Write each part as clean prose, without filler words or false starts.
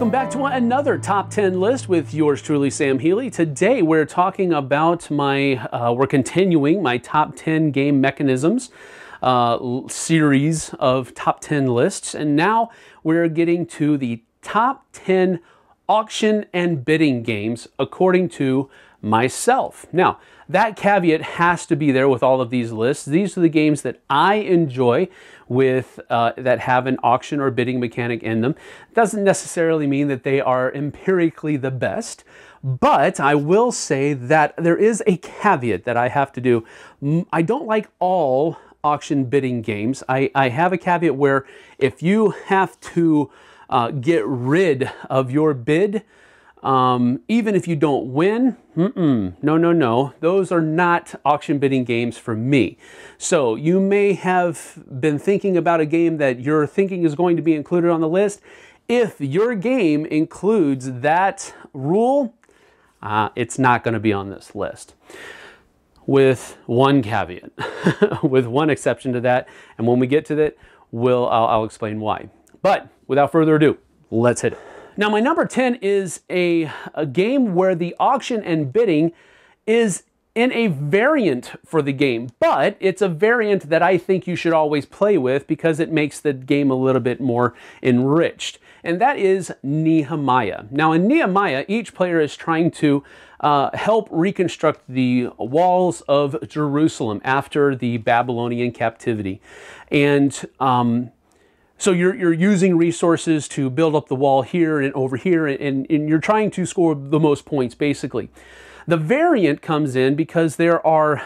Welcome back to another top 10 list with yours truly, Sam Healey. Today we're talking about we're continuing my top 10 game mechanisms series of top 10 lists. And now we're getting to the top 10 auction and bidding games according to myself. Now, that caveat has to be there with all of these lists. These are the games that I enjoy with that have an auction or bidding mechanic in them. Doesn't necessarily mean that they are empirically the best, but I will say that there is a caveat that I have to do. I don't like all auction bidding games. I have a caveat where if you have to get rid of your bid, even if you don't win, no. Those are not auction bidding games for me. So you may have been thinking about a game that you're thinking is going to be included on the list. If your game includes that rule, it's not going to be on this list. With one caveat, with one exception to that. And when we get to that, I'll explain why. But without further ado, let's hit it. Now, my number 10 is a game where the auction and bidding is in a variant for the game, but it's a variant that I think you should always play with because it makes the game a little bit more enriched, and that is Nehemiah. Now, in Nehemiah, each player is trying to help reconstruct the walls of Jerusalem after the Babylonian captivity, and so you're using resources to build up the wall here and over here, and you're trying to score the most points, basically. The variant comes in because there are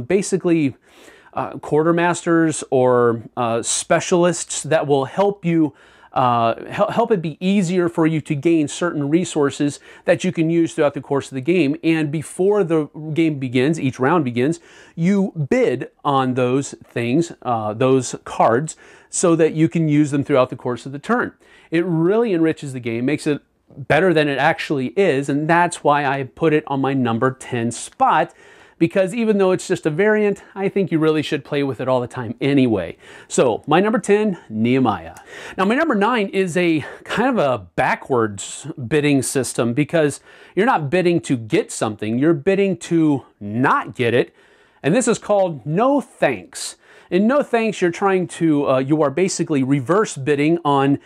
basically quartermasters or specialists that will help you help it be easier for you to gain certain resources that you can use throughout the course of the game. And before the game begins, each round begins, you bid on those things, those cards, so that you can use them throughout the course of the turn. It really enriches the game, makes it better than it actually is, and that's why I put it on my number 10 spot, because even though it's just a variant, I think you really should play with it all the time anyway. So my number 10, Nehemiah. Now my number 9 is a kind of a backwards bidding system, because you're not bidding to get something, you're bidding to not get it, and this is called No Thanks. In No Thanks, you're trying to, you are basically reverse bidding on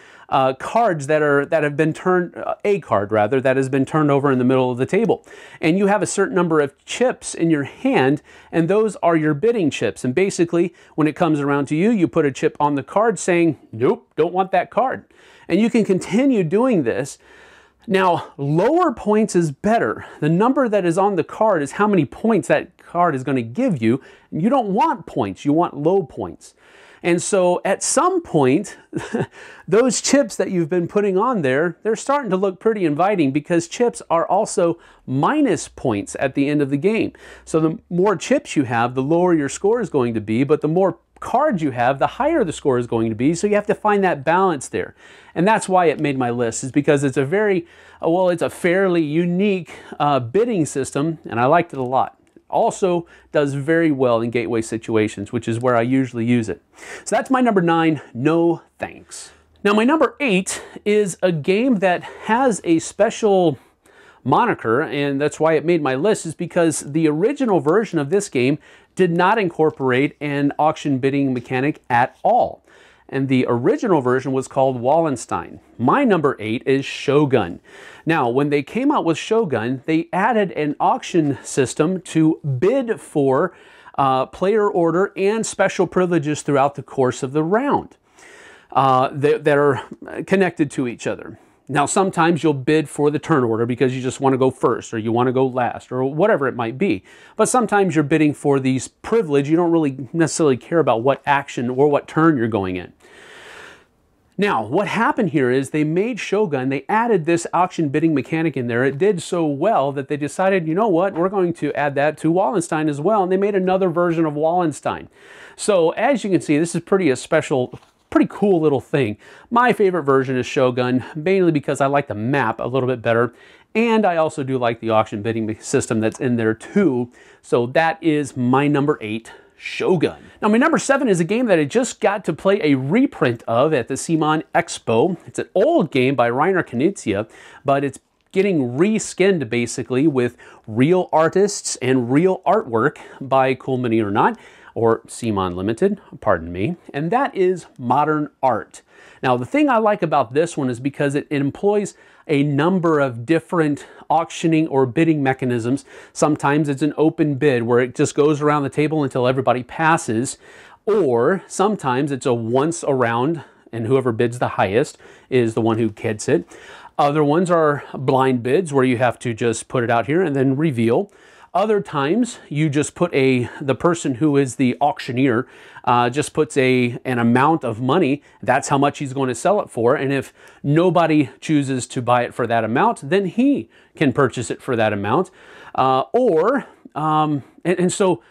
cards that have been turned, a card rather, that has been turned over in the middle of the table. And you have a certain number of chips in your hand, and those are your bidding chips. And basically, when it comes around to you, you put a chip on the card saying, nope, don't want that card. And you can continue doing this. Now, lower points is better. The number that is on the card is how many points that card is going to give you. And you don't want points, you want low points. And so at some point, those chips that you've been putting on there, they're starting to look pretty inviting, because chips are also minus points at the end of the game. So the more chips you have, the lower your score is going to be, but the more cards you have, the higher the score is going to be. So you have to find that balance there. And that's why it made my list, is because it's a very, well, it's a fairly unique bidding system, and I liked it a lot. Also does very well in gateway situations, which is where I usually use it. So that's my number 9, No Thanks. Now my number 8 is a game that has a special moniker, and that's why it made my list, is because the original version of this game did not incorporate an auction bidding mechanic at all. And the original version was called Wallenstein. My number 8 is Shogun. Now, when they came out with Shogun, they added an auction system to bid for player order and special privileges throughout the course of the round that are connected to each other. Now, sometimes you'll bid for the turn order because you just want to go first, or you want to go last, or whatever it might be. But sometimes you're bidding for these privilege. You don't really necessarily care about what action or what turn you're going in. Now, what happened here is they made Shogun, they added this auction bidding mechanic in there. It did so well that they decided, you know what, we're going to add that to Wallenstein as well, and they made another version of Wallenstein. So as you can see, this is pretty cool little thing. My favorite version is Shogun, mainly because I like the map a little bit better, and I also do like the auction bidding system that's in there too. So that is my number 8, Shogun. Now, my number 7 is a game that I just got to play a reprint of at the CMON Expo. It's an old game by Reiner Knizia, but it's getting reskinned basically with real artists and real artwork by Cool Mini or Not, or CMON Limited, pardon me, and that is Modern Art. Now, the thing I like about this one is because it employs a number of different auctioning or bidding mechanisms. Sometimes it's an open bid where it just goes around the table until everybody passes, or sometimes it's a once around and whoever bids the highest is the one who gets it. Other ones are blind bids where you have to just put it out here and then reveal. Other times you just put the person who is the auctioneer just puts an amount of money. That's how much he's going to sell it for. And if nobody chooses to buy it for that amount, then he can purchase it for that amount. So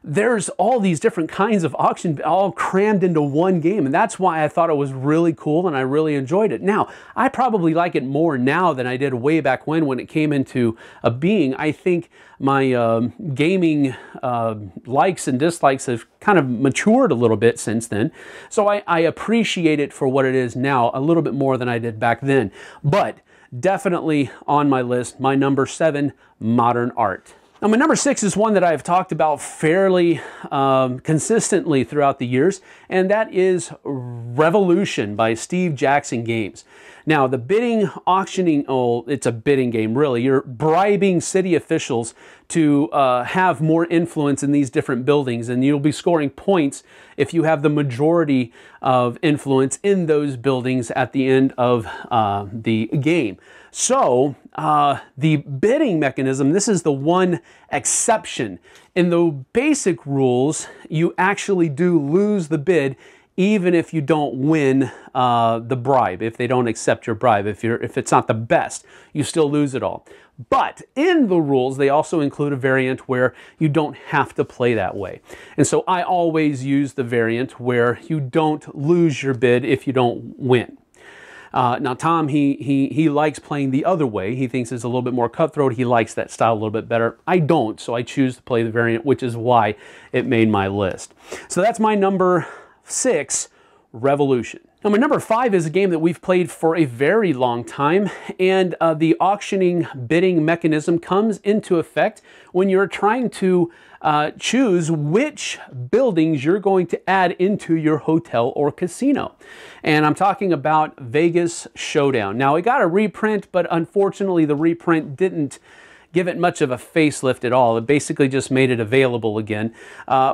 there's all these different kinds of auction all crammed into one game, and that's why I thought it was really cool and I really enjoyed it. Now, I probably like it more now than I did way back when it came into being. I think my gaming likes and dislikes have kind of matured a little bit since then, so I appreciate it for what it is now a little bit more than I did back then. But definitely on my list, my number 7, Modern Art. Now, my number 6 is one that I've talked about fairly consistently throughout the years, and that is Revolution by Steve Jackson Games. Now, the bidding, auctioning, it's a bidding game, really. You're bribing city officials to have more influence in these different buildings, and you'll be scoring points if you have the majority of influence in those buildings at the end of the game. So, the bidding mechanism, this is the one exception. In the basic rules, you actually do lose the bid even if you don't win the bribe, if they don't accept your bribe. If it's not the best, you still lose it all. But in the rules, they also include a variant where you don't have to play that way. And so I always use the variant where you don't lose your bid if you don't win. Now, Tom, he likes playing the other way. He thinks it's a little bit more cutthroat. He likes that style a little bit better. I don't, so I choose to play the variant, which is why it made my list. So that's my number 6, Revolution. Now, my number 5 is a game that we've played for a very long time, and the auctioning bidding mechanism comes into effect when you're trying to choose which buildings you're going to add into your hotel or casino. And I'm talking about Vegas Showdown. Now, it got a reprint, but unfortunately the reprint didn't give it much of a facelift at all. It basically just made it available again,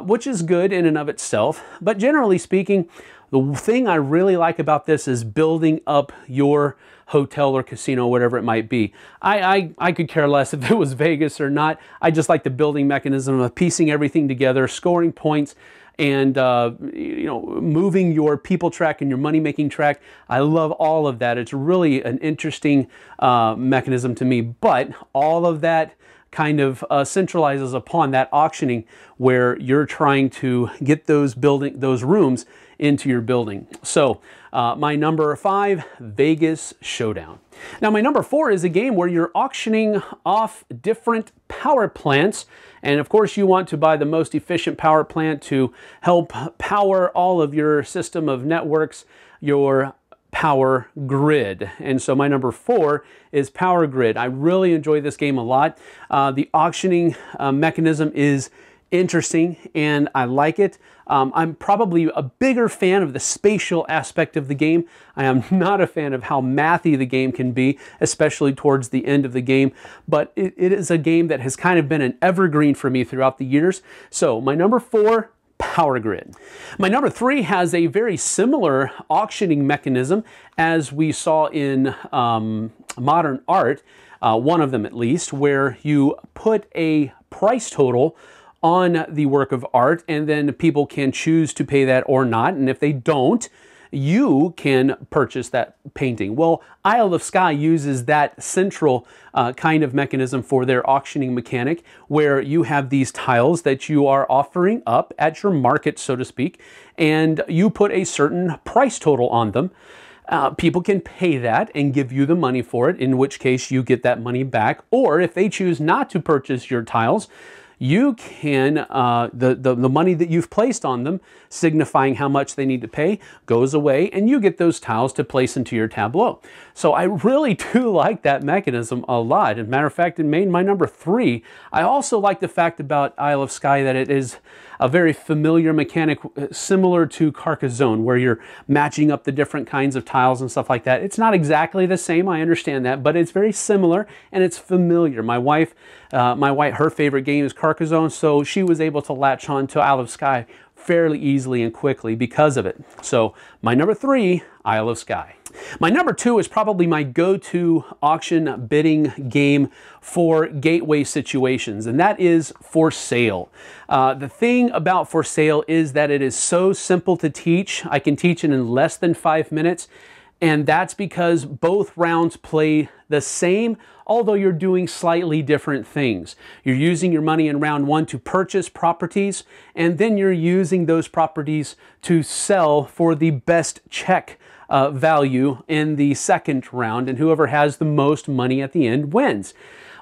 which is good in and of itself. But generally speaking, the thing I really like about this is building up your hotel or casino, whatever it might be. I could care less if it was Vegas or not. I just like the building mechanism of piecing everything together, scoring points, and moving your people track and your money-making track. I love all of that. It's really an interesting mechanism to me, but all of that kind of centralizes upon that auctioning where you're trying to get those rooms into your building. So my number 5, Vegas Showdown. Now, my number 4 is a game where you're auctioning off different power plants, and of course you want to buy the most efficient power plant to help power all of your system of networks, your power grid. And so my number 4 is Power Grid. I really enjoy this game a lot. The auctioning mechanism is interesting and I like it. I'm probably a bigger fan of the spatial aspect of the game. I am not a fan of how mathy the game can be, especially towards the end of the game, but it is a game that has kind of been an evergreen for me throughout the years. So my number 4, Power Grid. My number 3 has a very similar auctioning mechanism as we saw in Modern Art, one of them at least, where you put a price total on the work of art and then people can choose to pay that or not, and if they don't, you can purchase that painting. Well, Isle of Skye uses that central kind of mechanism for their auctioning mechanic, where you have these tiles that you are offering up at your market, so to speak, and you put a certain price total on them. People can pay that and give you the money for it, in which case you get that money back, or if they choose not to purchase your tiles, you can, the money that you've placed on them, signifying how much they need to pay, goes away, and you get those tiles to place into your tableau. So I really do like that mechanism a lot. As a matter of fact, it made my number 3. I also like the fact about Isle of Skye that it is a very familiar mechanic, similar to Carcassonne, where you're matching up the different kinds of tiles and stuff like that. It's not exactly the same, I understand that, but it's very similar and it's familiar. My wife, her favorite game is Carcassonne, so she was able to latch on to Isle of Skye fairly easily and quickly because of it. So my number 3, Isle of Skye. My number 2 is probably my go-to auction bidding game for gateway situations, and that is For Sale. The thing about For Sale is that it is so simple to teach. I can teach it in less than 5 minutes, and that's because both rounds play the same, although you're doing slightly different things. You're using your money in round 1 to purchase properties, and then you're using those properties to sell for the best check value in the second round, and whoever has the most money at the end wins.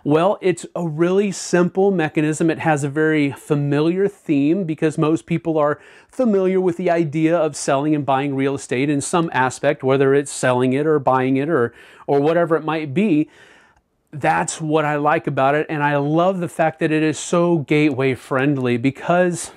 Well, it's a really simple mechanism. It has a very familiar theme because most people are familiar with the idea of selling and buying real estate in some aspect, whether it's selling it or buying it or whatever it might be. That's what I like about it, and I love the fact that it is so gateway friendly because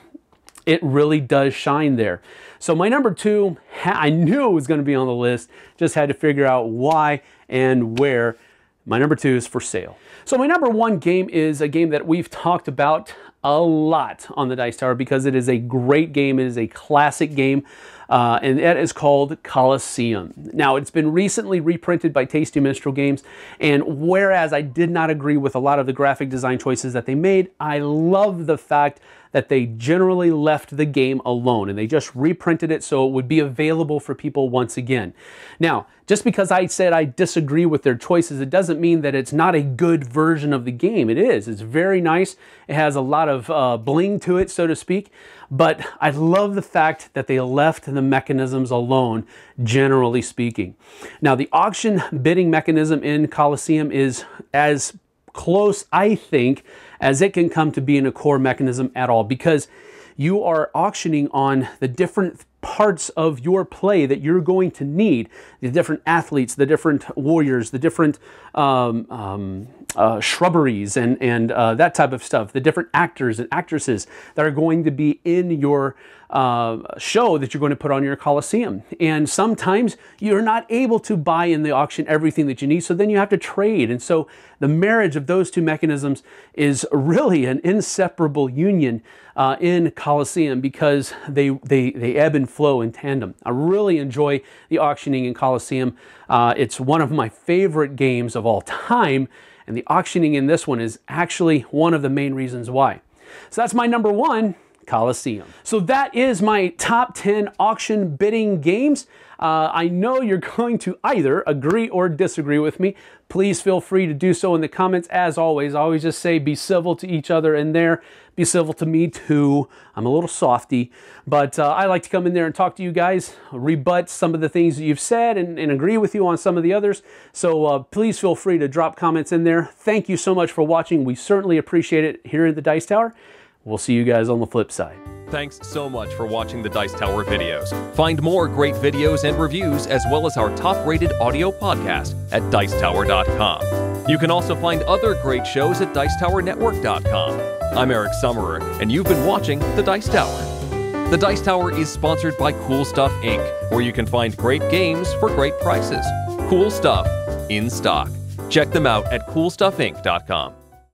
it really does shine there. So my number 2, I knew it was going to be on the list, just had to figure out why and where. My number 2 is For Sale. So my number 1 game is a game that we've talked about a lot on the Dice Tower because it is a great game. It is a classic game, and that is called Colosseum. Now, it's been recently reprinted by Tasty Minstrel Games, and whereas I did not agree with a lot of the graphic design choices that they made, I love the fact that they generally left the game alone and they just reprinted it so it would be available for people once again. Now, just because I said I disagree with their choices, it doesn't mean that it's not a good version of the game. It is. It's very nice. It has a lot of bling to it, so to speak. But I love the fact that they left the mechanisms alone, generally speaking. Now, the auction bidding mechanism in Colosseum is as close, I think, as it can come to being a core mechanism at all, because you are auctioning on the different parts of your play that you're going to need, the different athletes, the different warriors, the different shrubberies and that type of stuff, the different actors and actresses that are going to be in your show that you're going to put on your Colosseum. And sometimes you're not able to buy in the auction everything that you need, so then you have to trade. And so the marriage of those two mechanisms is really an inseparable union in Colosseum because they ebb and flow in tandem. I really enjoy the auctioning in Colosseum. It's one of my favorite games of all time, and the auctioning in this one is actually one of the main reasons why. So that's my number 1, Colosseum. So that is my top 10 auction bidding games. I know you're going to either agree or disagree with me. Please feel free to do so in the comments. As always, I always just say be civil to each other in there. Be civil to me too. I'm a little softy, but I like to come in there and talk to you guys, rebut some of the things that you've said and agree with you on some of the others. So please feel free to drop comments in there. Thank you so much for watching. We certainly appreciate it here at the Dice Tower. We'll see you guys on the flip side. Thanks so much for watching the Dice Tower videos. Find more great videos and reviews as well as our top-rated audio podcast at Dicetower.com. You can also find other great shows at Dicetowernetwork.com. I'm Eric Summerer, and you've been watching The Dice Tower. The Dice Tower is sponsored by Cool Stuff Inc., where you can find great games for great prices. Cool stuff in stock. Check them out at CoolStuffInc.com.